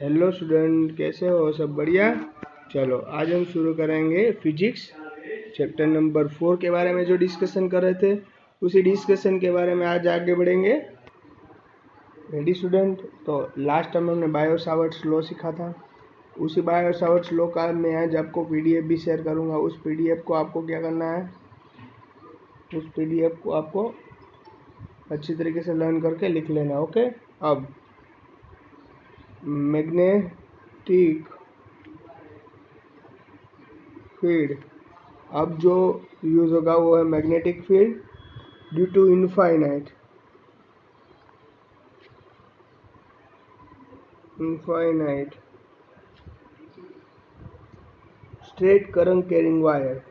Hello student, कैसे हो? सब बढ़िया। चलो आज हम शुरू करेंगे फिजिक्स चैप्टर नंबर 4 के बारे में। जो डिस्कशन कर रहे थे उसी डिस्कशन के बारे में आज आगे बढ़ेंगे। Ready student? तो लास्ट टाइम हमने बायो सावर्ट्स लॉ सीखा था। उसी बायो सावर्ट्स लॉ का मैं आज आपको पीडीएफ भी शेयर करूंगा। उस पीडीएफ को आपको क्या करना है, उस पीडीएफ को आपको अच्छी तरीके से लर्न करके लिख लेना। ओके। अब मैग्नेटिक फील्ड, अब जो यूज होगा वो है magnetic field due to infinite straight current carrying wire,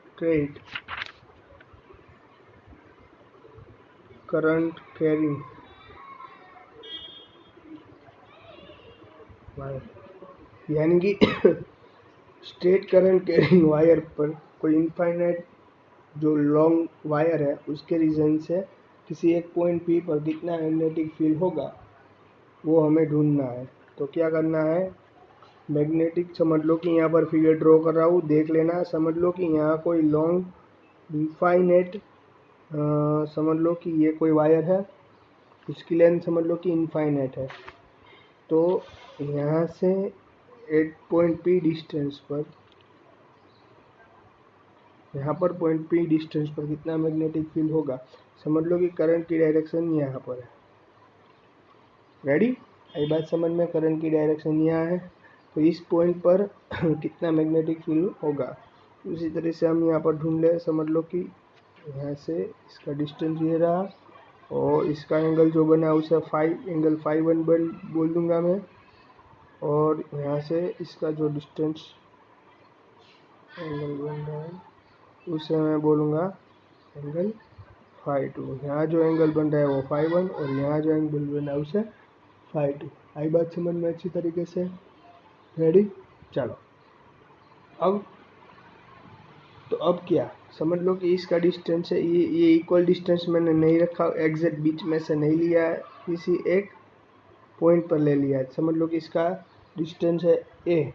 straight current carrying wire, यानी कि स्ट्रेट करंट कैरिंग वायर पर कोई इनफाइनाइट जो लॉन्ग वायर है उसके रीजन से किसी एक पॉइंट पी पर कितना मैग्नेटिक फील्ड होगा वो हमें ढूंढना है। तो क्या करना है, मैग्नेटिक, समझ लो कि यहाँ पर फिगर ड्रॉ कर रहा हूँ, देख लेना। समझ लो कि यहाँ कोई लॉन्ग इनफाइनाइट, समझ लो कि ये कोई वायर है, इसकी लेंथ समझ लो कि इनफाइनाइट है। तो यहाँ से एट पॉइंट पी डिस्टेंस पर, यहाँ पर पॉइंट पी डिस्टेंस पर कितना मैग्नेटिक फील्ड होगा। समझ लो कि करंट की डायरेक्शन यहाँ पर है। रेडी? ये बात समझ में, करंट की डायरेक्शन यहाँ है तो इस पॉइंट पर कितना मैग्नेटिक फील्ड होगा। उसी तरह से हम यहाँ पर ढूंढ ले। समझ लो कि यहाँ से इसका डिस्टेंस ये रहा और इसका एंगल जो बना उसे एंगल 5 बोल दूंगा मैं, और यहाँ से इसका जो डिस्टेंस एंगल बन रहा है उसे मैं बोलूँगा एंगल 5 यहाँ जो एंगल बन रहा है वो 5 और यहाँ जो एंगल बन रहा है उसे 5 आई बात समझ में अच्छी तरीके से? रेडी? चलो अब तो अब क्या, समझ लो कि इसका डिस्टेंस है, ये इक्वल डिस्टेंस मैंने नहीं रखा, एग्जैक्ट बीच में से नहीं लिया है, किसी एक पॉइंट पर ले लिया है। समझ लो कि इसका डिस्टेंस है ए।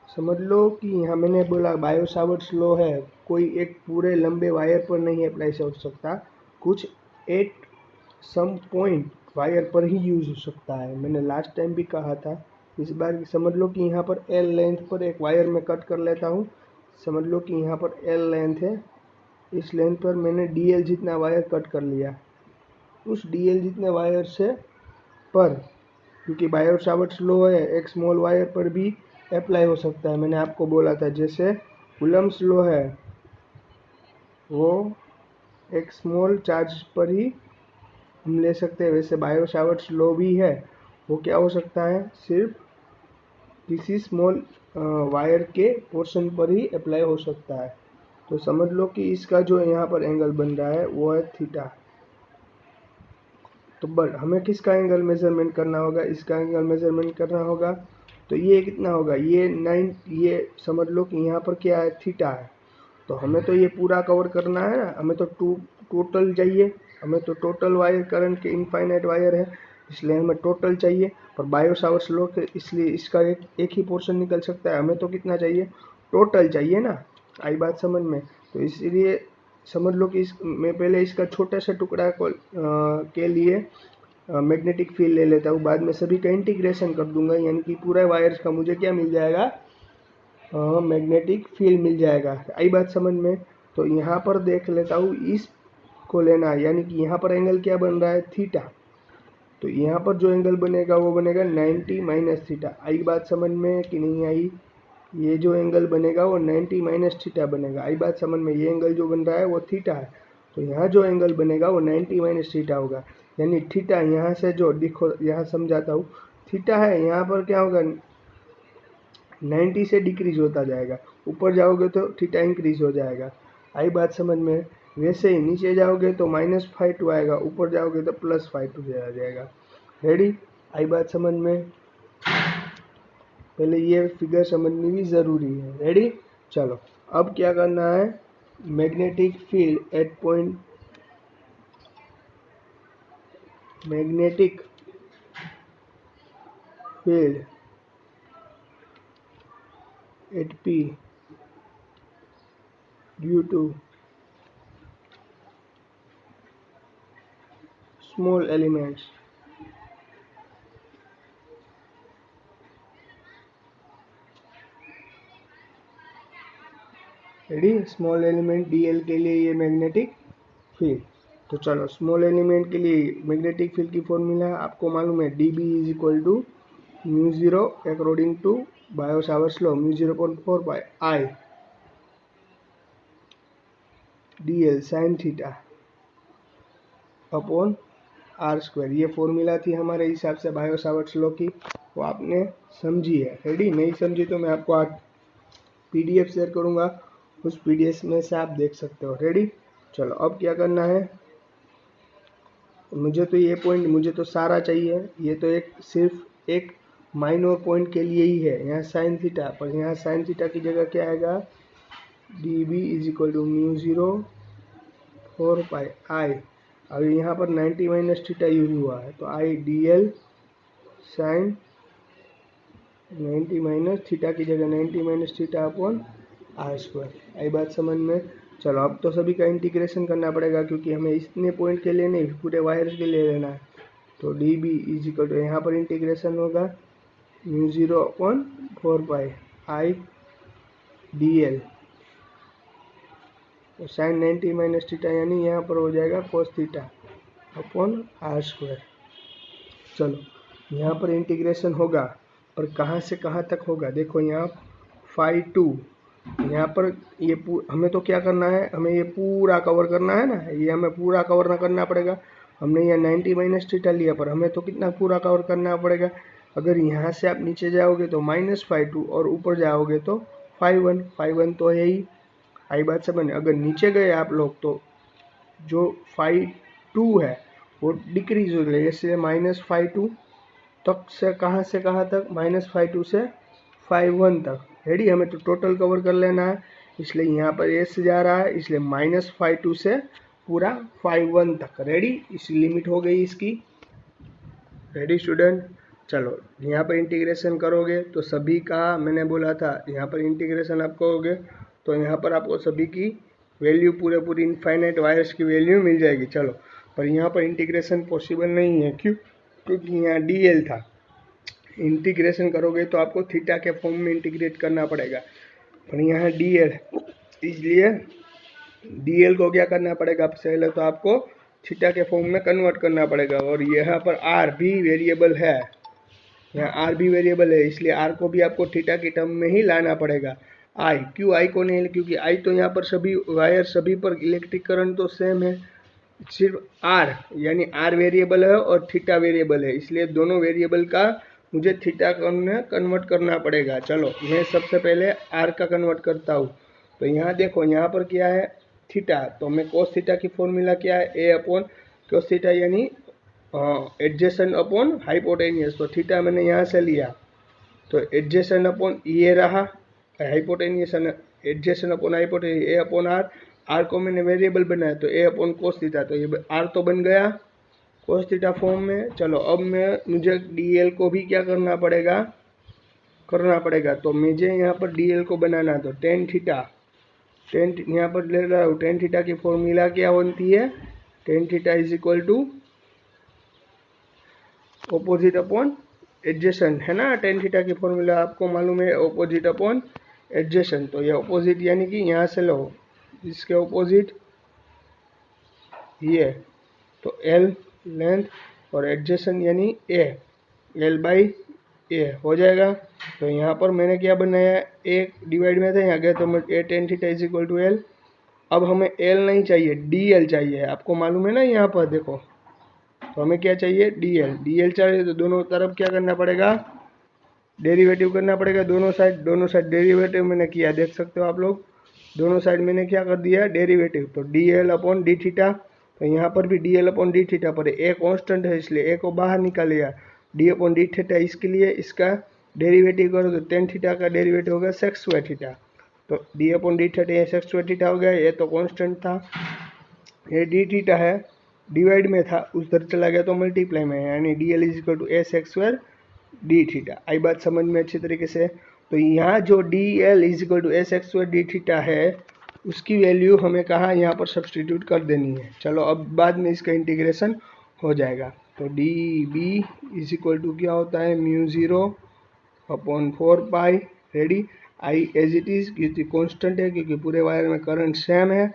समझ लो कि यहाँ मैंने बोला बायो सावर्ट्स लॉ है, कोई एक पूरे लंबे वायर पर नहीं अप्लाई हो सकता, कुछ एट सम पॉइंट वायर पर ही यूज हो सकता है। मैंने लास्ट टाइम भी कहा था। इस बार समझ लो कि यहाँ पर एल लेंथ पर एक वायर में कट कर लेता हूँ। समझ लो कि यहाँ पर एल लेंथ है, इस लेंथ पर मैंने डी एल जितना वायर कट कर लिया। उस डी एल जितने वायर से पर, क्योंकि बायो सावर्ट्स लॉ है, एक स्मॉल वायर पर भी अप्लाई हो सकता है। मैंने आपको बोला था जैसे कूलम्ब्स लॉ है वो एक स्मॉल चार्ज पर ही हम ले सकते हैं, वैसे बायो सावर्ट्स लॉ भी है, वो क्या हो सकता है, सिर्फ किसी स्मॉल वायर के पोर्शन पर ही अप्लाई हो सकता है। तो समझ लो कि इसका जो यहाँ पर एंगल बन रहा है वो है थीटा। तो बट हमें किसका एंगल मेजरमेंट करना होगा, इसका एंगल मेजरमेंट करना होगा। तो ये कितना होगा, ये 9, ये समझ लो कि यहाँ पर क्या है, थीटा है। तो हमें तो ये पूरा कवर करना है ना, हमें तो टोटल चाहिए, हमें तो टोटल वायर करंट के इनफाइनाइट वायर है इसलिए हमें टोटल चाहिए। पर बायो सावर्ट्स लॉ के इसलिए इसका एक ही पोर्शन निकल सकता है, हमें तो कितना चाहिए, टोटल चाहिए ना। आई बात समझ में? तो इसीलिए समझ लो कि मैं पहले इसका छोटा सा टुकड़ा के लिए मैग्नेटिक फील्ड ले लेता हूँ, बाद में सभी का इंटीग्रेशन कर दूंगा, यानी कि पूरा वायर्स का मुझे क्या मिल जाएगा, मैग्नेटिक फील्ड मिल जाएगा। आई बात समझ में? तो यहाँ पर देख लेता हूँ, इस को लेना है, यानी कि यहाँ पर एंगल क्या बन रहा है, थीटा। तो यहाँ पर जो एंगल बनेगा वो बनेगा 90 माइनस थीटा। आई बात समझ में कि नहीं आई? ये जो एंगल बनेगा वो 90 माइनस थीटा बनेगा। आई बात समझ में? ये एंगल जो बन रहा है वो थीटा है, तो यहाँ जो एंगल बनेगा वो 90 माइनस थीटा होगा। यानी थीटा यहाँ से जो देखो, यहाँ समझाता हूँ, थीटा है यहाँ पर क्या होगा, 90 से डिक्रीज होता जाएगा, ऊपर जाओगे तो थीटा इंक्रीज हो जाएगा। आई बात समझ में? वैसे ही नीचे जाओगे तो -5 आएगा, ऊपर जाओगे तो +5 आ जाएगा। रेडी? आई बात समझ में? पहले ये फिगर समझनी भी ज़रूरी है। रेडी? चलो अब क्या करना है, magnetic field eight point, magnetic field at P due to small elements ready. Small element dl के लिए ये मैग्नेटिक फील्ड। तो चलो स्मॉल एलिमेंट के लिए मैग्नेटिक फील्ड की फॉर्मूला आपको मालूम है, dB is equal to μ0 according to Biot Savart's law, μ0.4 by I dl sine theta upon r²। ये फॉर्मूला थी हमारे हिसाब से बायो-सावर्ट्स लॉ की, वो आपने समझी है। रेडी, नहीं समझी तो मैं आपको आज PDF शेयर करूँगा, उस PDF में से आप देख सकते हो। रेडी, चलो अब क्या करना है, मुझे तो ये पॉइंट, मुझे तो सारा चाहिए, ये तो एक सिर्फ एक माइनर पॉइंट के लिए ही है, यहाँ साइन थीटा, पर यहाँ साइन थीटा की जगह क्या आएगा, dB is equal to μ0 4 pi I। अब यहाँ पर 90 माइनस थीटा यूज हुआ है, तो I dl sine 90 minus theta की जगह 90 माइनस थीटा अपॉन r²। आई बात समझ में। चलो अब तो सभी का इंटीग्रेशन करना पड़ेगा, क्योंकि हमें इतने पॉइंट के लिए नहीं, पूरे वायर्स के लिए लेना है। तो dB इज इक्वल टू, यहाँ पर इंटीग्रेशन होगा μ0 अपॉन 4 पाई I dl, तो साइन 90 माइनस थीटा यानी यहाँ पर हो जाएगा cos थीटा अपॉन r²। चलो यहाँ पर इंटीग्रेशन होगा, और कहाँ से कहाँ तक होगा, देखो यहाँ φ2, यहाँ पर ये हमें तो क्या करना है, हमें ये पूरा कवर करना है ना, ये हमें पूरा कवर ना करना पड़ेगा। हमने ये 90 माइनस थीटा लिया, पर हमें तो कितना पूरा कवर करना पड़ेगा। अगर यहाँ से आप नीचे जाओगे तो -φ2 और ऊपर जाओगे तो φ1 तो है ही। आई बात समझ। अगर नीचे गए आप लोग तो जो φ2 है वो डिक्रीज हो जाएगा, इसलिए -φ2 तक से कहाँ तक, -φ2 से φ1 तक। रेडी, हमें तो टोटल कवर कर लेना है, इसलिए यहाँ पर S जा रहा है, इसलिए -φ2 से पूरा φ1 तक। रेडी, इस लिमिट हो गई इसकी। रेडी स्टूडेंट, चलो यहाँ पर इंटीग्रेशन करोगे तो सभी का, मैंने बोला था यहाँ पर इंटीग्रेशन आप करोगे तो यहाँ पर आपको सभी की वैल्यू पूरी इनफाइनाइट वायर्स की वैल्यू मिल जाएगी। चलो, पर यहाँ पर इंटीग्रेशन पॉसिबल नहीं है, क्यों, क्योंकि यहाँ dl था। इंटीग्रेशन करोगे तो आपको थीटा के फॉर्म में इंटीग्रेट करना पड़ेगा, पर यहाँ dl है, इसलिए dl को क्या करना पड़ेगा, पहले तो आपको थीटा के फॉर्म में कन्वर्ट करना पड़ेगा। और यहाँ पर r भी वेरिएबल है, यहाँ r भी वेरिएबल है, इसलिए r को भी आपको थीटा की टर्म में ही लाना पड़ेगा। I क्यों I को नहीं, क्योंकि I तो यहाँ पर सभी वायर, सभी पर इलेक्ट्रिक करंट तो सेम है, सिर्फ r यानी r वेरिएबल है और थीटा वेरिएबल है, इसलिए दोनों वेरिएबल का मुझे थीटा में कन्वर्ट करना पड़ेगा। चलो मैं सबसे पहले r का कन्वर्ट करता हूँ। तो यहाँ देखो, यहाँ पर क्या है, थीटा, तो मैं cos थीटा की फॉर्मूला क्या है, a अपॉन cos थीटा यानी एडजेसेंट अपॉन हाइपोटेनियस। तो थीटा मैंने यहाँ से लिया, तो एडजेसेंट अपॉन ये रहा, hypotenuse adjacent upon hypotenuse a upon r को मैंने वेरिएबल बनाया, तो a अपॉन cos थीटा, तो ये r तो बन गया cos थीटा फॉर्म में। चलो अब मुझे dl को भी क्या करना पड़ेगा, तो मुझे यहाँ पर dl को बनाना, तो टेन थीटा, यहाँ पर ले रहा हूँ, टेन थीटा की फॉर्मूला क्या बनती है, tan theta is equal to opposite upon adjacent, है ना। टेन थीटा की फॉर्मूला आपको मालूम है, ऑपोजिट अपॉन एडजेसेंट। तो ये ऑपोजिट यानी कि यहाँ से लो, इसके ऑपोजिट ये, तो L लेंथ और एडजेसेंट यानी A, L बाई A हो जाएगा। तो यहाँ पर मैंने क्या बनाया, एक डिवाइड में था, यहाँ गया तो A tan theta is equal to L। अब हमें L नहीं चाहिए, DL चाहिए, आपको मालूम है ना, यहाँ पर देखो, तो हमें क्या चाहिए, DL चाहिए। तो दोनों तरफ क्या करना पड़ेगा, डेरिवेटिव करना पड़ेगा, दोनों साइड डेरिवेटिव मैंने किया, देख सकते हो आप लोग, दोनों साइड मैंने क्या कर दिया, डेरिवेटिव। तो DL अपॉन डी थीटा, तो यहाँ पर भी DL अपॉन डी थीटा, पर A कांस्टेंट है इसलिए A को बाहर निकाल लिया, D अपॉन डी थीटा, इसके लिए इसका डेरिवेटिव करो तो टेन थीटा का डेरिवेटिव होगा सेक्स स्क्वायर थीटा। तो D अपॉन डी थीटा, ये सेक्स स्क्वायर थीटा हो गया, ये तो कांस्टेंट था, ये डी थीटा है, डिवाइड में था, उधर चला गया तो मल्टीप्लाई में है, यानी DL is equal to A sec square d theta. आई बात समझ में अच्छी तरीके से। तो यहाँ जो D L is equal to S x square d theta है उसकी वैल्यू हमें कहाँ यहाँ पर सब्सटीट्यूट कर देनी है। चलो अब बाद में इसका इंटीग्रेशन हो जाएगा। तो D B is equal to क्या होता है mu zero upon 4 pi. Ready. I as it is क्योंकि कॉन्स्टेंट है, क्योंकि पूरे वायर में करंट सेम है।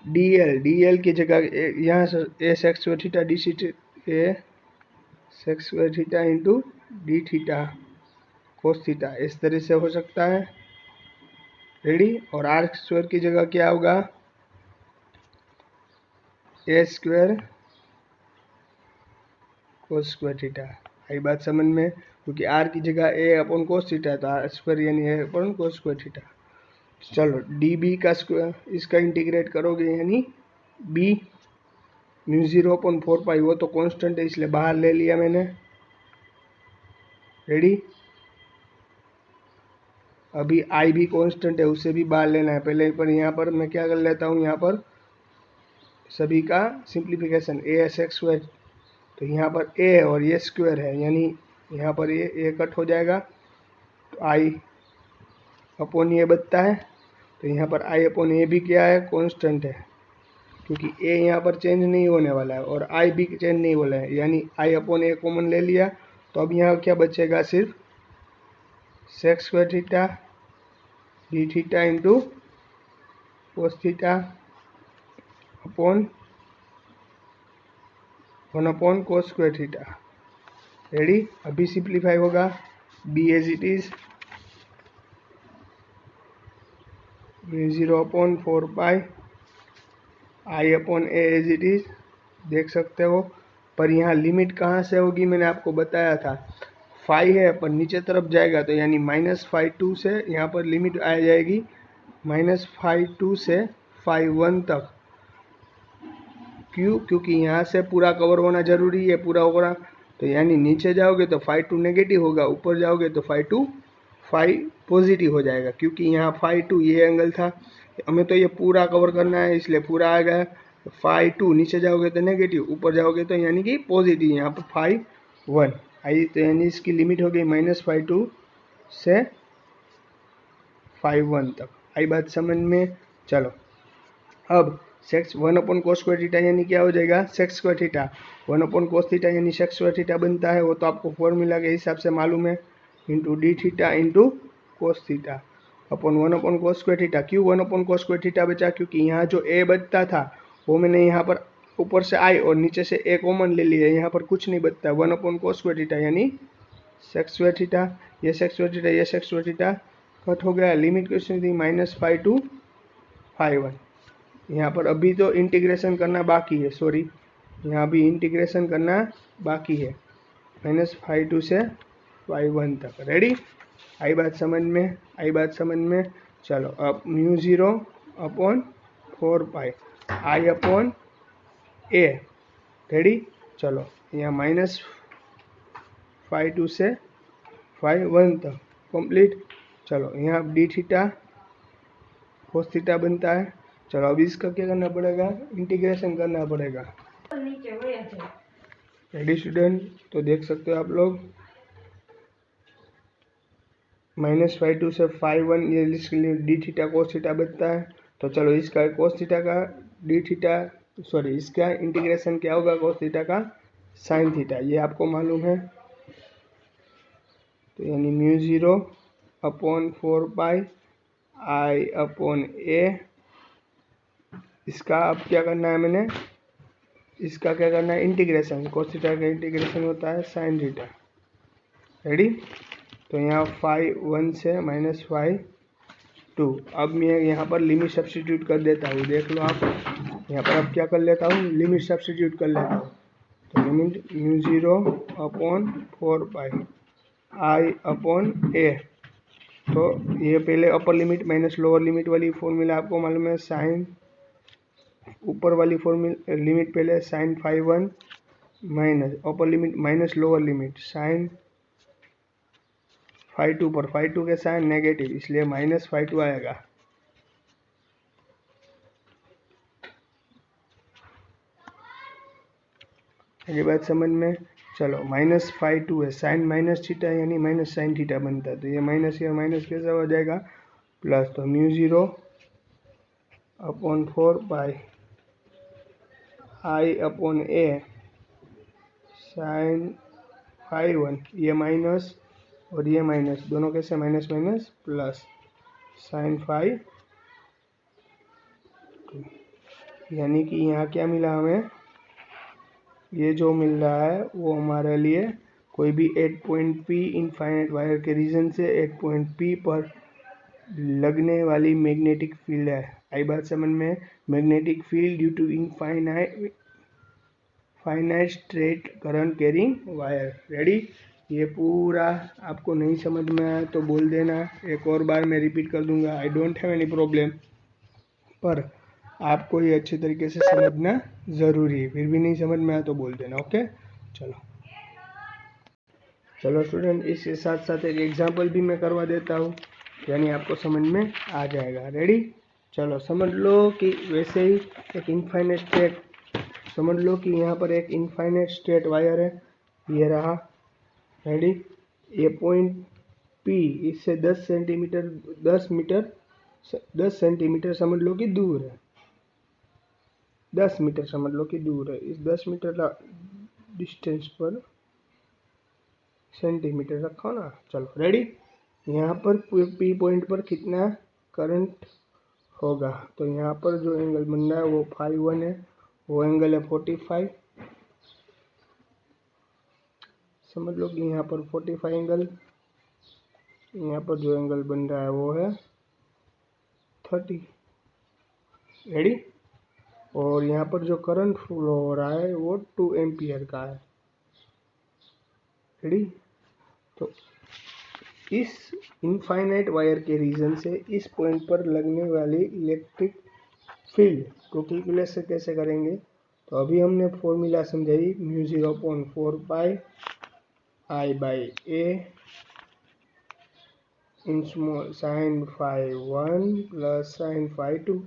डी एल की जगह यहाँ से S x square theta D C sec square theta into D theta cos theta इस तरह से हो सकता है। रेडी। और आर स्क्वायर की जगह क्या होगा ए स्क्वायर कोस स्क्वायर थीटा। आई बात समझ में, क्योंकि आर की जगह ए अपॉन कोस थीटा है तो आर स्क्वायर यानी ए अपॉन कोस स्क्वायर थीटा। चलो डी बी का स्क्वायर इसका इंटीग्रेट करोगे यानी बी म्यू ज़ीरो अपॉन 4 पाई, वो तो कांस्टेंट है इसलिए बाहर ले लिया मैंने। रेडी। अभी आई भी कांस्टेंट है उसे भी बाहर लेना है पहले, पर यहाँ पर मैं क्या कर लेता हूँ, यहाँ पर सभी का simplification A S x square. तो यहाँ पर ए है और ये स्क्वायर है यानी यहाँ पर ये ए कट हो जाएगा तो आई अपॉन ये बचता है। तो यहाँ पर आई अपॉन ए भी क्या है कांस्टेंट है, क्योंकि ए यहाँ पर चेंज नहीं होने वाला है और आई भी चेंज नहीं होने वाला है, यानी आई अपॉन ए कॉमन ले लिया। तो अब यहाँ क्या बचेगा सिर्फ sec square theta D theta into cos theta upon 1 upon cos square theta. Ready. अभी सिंप्लीफाई होगा B as it is mu zero upon 4 pi I upon A as it is देख सकते हो। पर यहाँ लिमिट कहाँ से होगी मैंने आपको बताया था 5 है पर नीचे तरफ जाएगा तो यानी -5 से यहाँ पर लिमिट आ जाएगी -5 से 5 तक। क्यों? क्योंकि यहाँ से पूरा कवर होना जरूरी है, पूरा होगा तो यानी नीचे जाओगे तो 5 नेगेटिव होगा, ऊपर जाओगे तो 5 पॉजिटिव हो जाएगा, क्योंकि यहाँ 5 ये एंगल था, हमें तो ये पूरा कवर करना है इसलिए पूरा आ गया। 5 नीचे जाओगे तो नेगेटिव, ऊपर जाओगे तो यानी कि पॉजिटिव, यहाँ पर 5 आई तो यानी इसकी लिमिट हो गई -5 से 5 तक। आई बात समझ में। चलो अब sex 1 upon cos square theta यानी क्या हो जाएगा sex square theta 1 upon cos theta यानी सेक्स स्क्वायर थीटा बनता है, वो तो आपको फॉर्मूला के हिसाब से मालूम है, into D theta into cos theta upon 1 upon cos square theta. क्यों 1 अपॉन कोस स्क्वायर थीटा बचा? क्योंकि यहाँ जो ए बचता था वो मैंने यहाँ पर ऊपर से आई और नीचे से ए कॉमन ले लिया, यहाँ पर कुछ नहीं बचता। 1 अपॉन कोस स्क्वायर थीटा यानी सेक्स स्क्वायर थीटा, ये सेक्स स्क्वायर थीटा ये सेक्स स्क्वायर थीटा कट हो गया। लिमिट क्वेश्चन थी -5 to 5 यहाँ पर अभी तो इंटीग्रेशन करना बाकी है, सॉरी यहाँ भी इंटीग्रेशन करना बाकी है -5 से 5 तक। रेडी। आई बात समझ में, आई बात समझ में। चलो अब mu zero upon 4 pi I upon A. Ready. चलो यहाँ -5 से 5 तक कंप्लीट। चलो यहाँ डी थीटा कोस थीटा बनता है। चलो अब इसका क्या करना पड़ेगा इंटीग्रेशन करना पड़ेगा। Ready student. तो देख सकते हो आप लोग -5 से 5 ये इसके लिए डी थीटा कोस थीटा बनता है। तो चलो इसका कोस थीटा का डी थीटा सॉरी इसका इंटीग्रेशन क्या होगा कोस थीटा का साइन थीटा, ये आपको मालूम है। तो यानी mu zero upon 4 pi I upon ए। इसका अब क्या करना है मैंने, इसका क्या करना है इंटीग्रेशन, कोस थीटा का इंटीग्रेशन होता है साइन थीटा। रेडी। तो यहाँ 5 से -5 अब मैं यहाँ पर लिमिट सब्स्टिट्यूट कर देता हूँ, देख लो आप यहाँ पर अब क्या कर लेता हूँ लिमिट सब्स्टिट्यूट कर लेता हूँ। तो limit mu zero upon 4 pi I upon A. तो ये पहले upper limit minus lower limit वाली फॉर्मूला आपको मालूम है, साइन ऊपर वाली फॉर्मूला लिमिट पहले sine 5 minus upper limit minus lower limit sine 5 पर 5 के साइन नेगेटिव इसलिए -5 आएगा। ये बात समझ में। चलो -φ2 है, साइन माइनस थीटा यानी माइनस साइन थीटा बनता है, तो ये माइनस या माइनस कैसा हो जाएगा प्लस, तो μ0 अपॉन 4 पाई I/a साइन φ1, ये माइनस और ये माइनस दोनों कैसे माइनस माइनस प्लस साइन φ2, यानी कि यहाँ क्या मिला हमें, ये जो मिल रहा है वो हमारे लिए कोई भी at point P infinite wire के रीजन से एट पॉइंट P पर लगने वाली मैग्नेटिक फील्ड है। आई बात समझ में, magnetic field due to finite straight current carrying wire. Ready, ये पूरा आपको नहीं समझ में आया तो बोल देना, एक और बार मैं रिपीट कर दूंगा, I don't have any problem, पर आपको ये अच्छे तरीके से समझना ज़रूरी है, फिर भी नहीं समझ में आया तो बोल देना। ओके, चलो स्टूडेंट, इसके साथ साथ एक एग्जांपल भी मैं करवा देता हूँ, यानी आपको समझ में आ जाएगा। रेडी, चलो समझ लो कि वैसे ही एक इनफाइनाइट स्ट्रेट, समझ लो कि यहाँ पर एक इनफाइनाइट स्ट्रेट वायर है, ये रहा। रेडी, ये पॉइंट P इससे 10 सेंटीमीटर समझ लो कि दूर है, 10 मीटर समझ लो कि दूर है। इस 10 मीटर डिस्टेंस पर सेंटीमीटर रखो ना। चलो रेडी, यहाँ पर P पॉइंट पर कितना करंट होगा, तो यहाँ पर जो एंगल बन रहा है वो φ1 है, वो एंगल है 45, समझ लो कि यहाँ पर 45 एंगल, यहाँ पर जो एंगल बन रहा है वो है 30। रेडी, और यहाँ पर जो करंट फ्लो हो रहा है वो 2 एम्पियर का है। रेडी, तो इस इनफाइनाइट वायर के रीजन से इस पॉइंट पर लगने वाली इलेक्ट्रिक फील्ड को कैलकुलेशन कैसे करेंगे, तो अभी हमने फॉर्मूला समझाई, μ0/4 pi I/a in small sine φ1 plus sine φ2,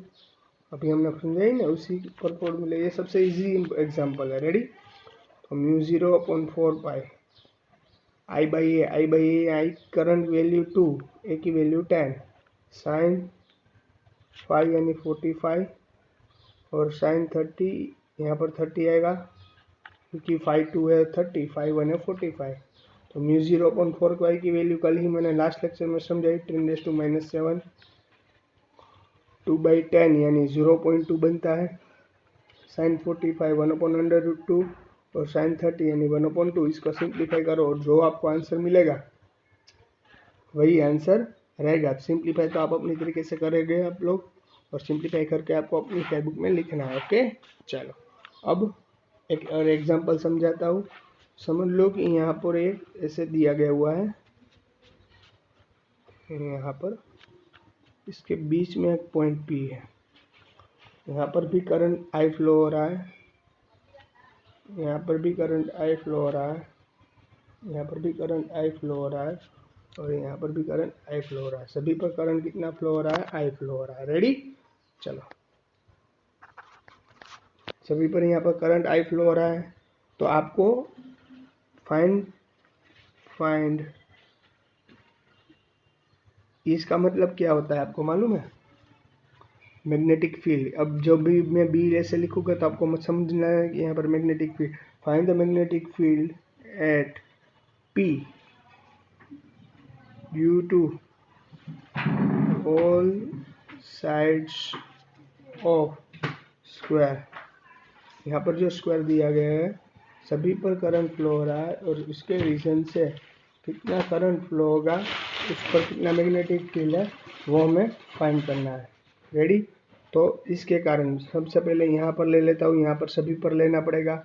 अभी हमने समझाई ना, उसी पर फॉर्मूला, ये सबसे इजी एग्जांपल है। रेडी, तो μ0/4 पाई I करंट वैल्यू 2, ए की वैल्यू 10, साइन फाइव यानी 45 और साइन 30, यहाँ पर 30 आएगा क्योंकि φ2 है 30, φ1 है 45, तो μ0/4 पाई की वैल्यू कल ही मैंने लास्ट लेक्चर में समझाई, 10⁻⁻7 2/10 यानी 0.2 बनता है, साइन 45 1/√2 और साइन 30 यानी 1/2। इसको सिंप्लीफाई करो और जो आपको आंसर मिलेगा वही आंसर रहेगा। सिंप्लीफाई तो आप अपनी तरीके से करेंगे आप लोग, और सिंप्लीफाई करके आपको अपनी फेसबुक में लिखना है। ओके, चलो अब एक और एग्जांपल समझाता हूँ। समझ लो कि यहाँ पर एक ऐसे दिया गया हुआ है, यहाँ पर इसके बीच में एक पॉइंट P है, यहाँ पर भी करंट I फ्लो हो रहा है, यहाँ पर भी करंट I फ्लो हो रहा है, यहाँ पर भी करंट I फ्लो हो रहा है, और यहाँ पर भी करंट I फ्लो हो रहा है। सभी पर करंट कितना फ्लो हो रहा है, I फ्लो हो रहा है। रेडी, चलो सभी पर यहाँ पर करंट I फ्लो हो रहा है, तो आपको फाइंड इसका मतलब क्या होता है आपको मालूम है, मैग्नेटिक फील्ड। अब जब भी मैं बी ऐसे लिखूंगा तो आपको मत समझना है कि यहाँ पर magnetic field, find the magnetic field at P due to all sides of square. यहाँ पर जो स्क्वायर दिया गया है सभी पर करंट फ्लो हो रहा है, और उसके रीजन से कितना करंट फ्लो होगा, उस पर कितना मैग्नेटिक फील्ड है, वो हमें फाइंड करना है। रेडी, तो इसके कारण सबसे पहले यहाँ पर ले लेता हूँ, यहाँ पर सभी पर लेना पड़ेगा।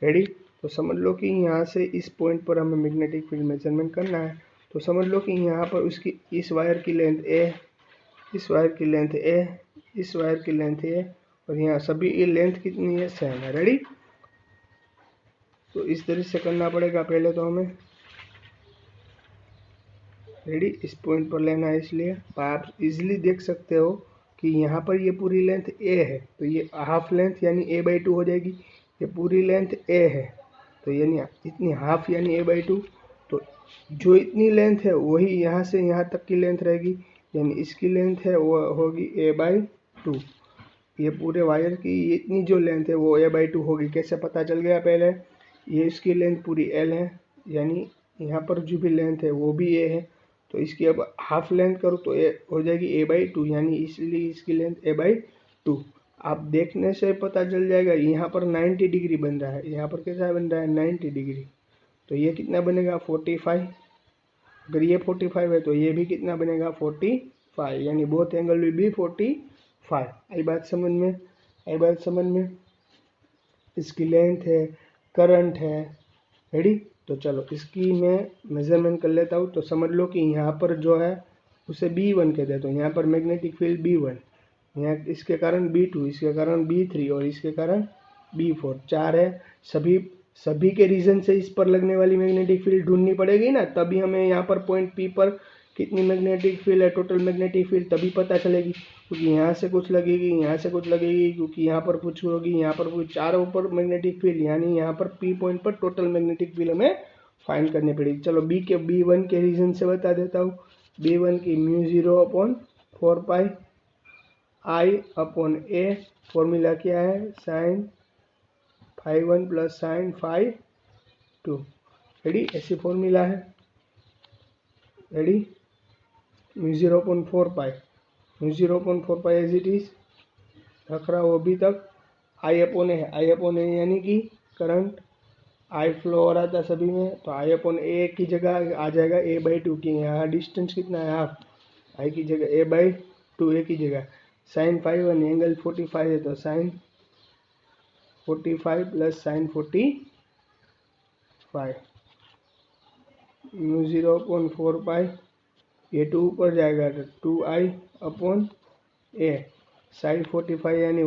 रेडी, तो समझ लो कि यहाँ से इस पॉइंट पर हमें मैग्नेटिक फील्ड मेजरमेंट करना है, तो समझ लो कि यहाँ पर उसकी इस वायर की लेंथ A, इस वायर की लेंथ A, इस वायर की लेंथ A, और यहाँ सभी ये लेंथ कितनी है, सेम है। रेडी, तो इस तरह से करना पड़ेगा पहले तो हमें। रेडी, इस पॉइंट पर लेना है, इसलिए आप इजीली देख सकते हो कि यहाँ पर ये पूरी लेंथ A है, तो ये हाफ लेंथ यानी A/2 हो जाएगी। ये पूरी लेंथ A है, तो यानी इतनी हाफ यानी a/2। तो जो इतनी लेंथ है वही यहाँ से यहाँ तक की लेंथ रहेगी, यानी इसकी लेंथ है वो होगी a/2। ये पूरे वायर की इतनी जो लेंथ है वो a/2 होगी। कैसे पता चल गया? पहले ये इसकी लेंथ पूरी l है, यानी यहाँ पर जो भी लेंथ है वो भी a है, तो इसकी अब हाफ लेंथ करूँ तो ये हो जाएगी a/2, यानी इसलिए इसकी लेंथ a/2। आप देखने से पता चल जाएगा। यहाँ पर 90 डिग्री बन रहा है, यहाँ पर कैसा बन रहा है? 90 डिग्री। तो ये कितना बनेगा? 45। अगर ये 45 है तो ये भी कितना बनेगा? 45, यानी बोथ एंगल विल बी 45। आई बात समझ में? आई बात समझ में? इसकी लेंथ है, करंट है, रेडी। तो चलो इसकी मैं मेजरमेंट कर लेता हूँ। तो समझ लो कि यहाँ पर जो है उसे B1 कहते हैं। तो यहाँ पर मैग्नेटिक फील्ड B1, यहाँ इसके कारण B2, इसके कारण B3 और इसके कारण B4, 4 है। सभी के रीजन से इस पर लगने वाली मैग्नेटिक फील्ड ढूंढनी पड़ेगी ना, तभी हमें यहाँ पर पॉइंट P पर कितनी मैग्नेटिक फील्ड है, टोटल मैग्नेटिक फील्ड, तभी पता चलेगी। क्योंकि यहाँ से कुछ लगेगी, यहाँ से कुछ लगेगी, क्योंकि यहाँ पर कुछ होगी, यहाँ पर कुछ, चारों पर मैग्नेटिक फील्ड, यानी यहाँ पर P पॉइंट पर टोटल मैग्नेटिक फील्ड हमें फाइंड करनी पड़ेगी। चलो B1 के रीजन से बता देता हूँ। B1 की μ0/4 I/A, फॉर्मूला क्या है? sin φ1 plus sin φ2, ready. ऐसी फॉर्मूला है, रेडी। μ0/4 एज इट इज रख रहा हूँ अभी तक। I/A है, I/A यानी कि करंट, आई फ्लो हो रहा था सभी में, तो I/A की जगह आ जाएगा a/2 की। यहाँ डिस्टेंस कितना है? हाफ। आई की जगह a/2, a की जगह sin φ1 एंगल 45 है, तो sin 45 प्लस sin 45 μ0/4, ये 2 ऊपर जाएगा तो 2I/A, sin 45 यानी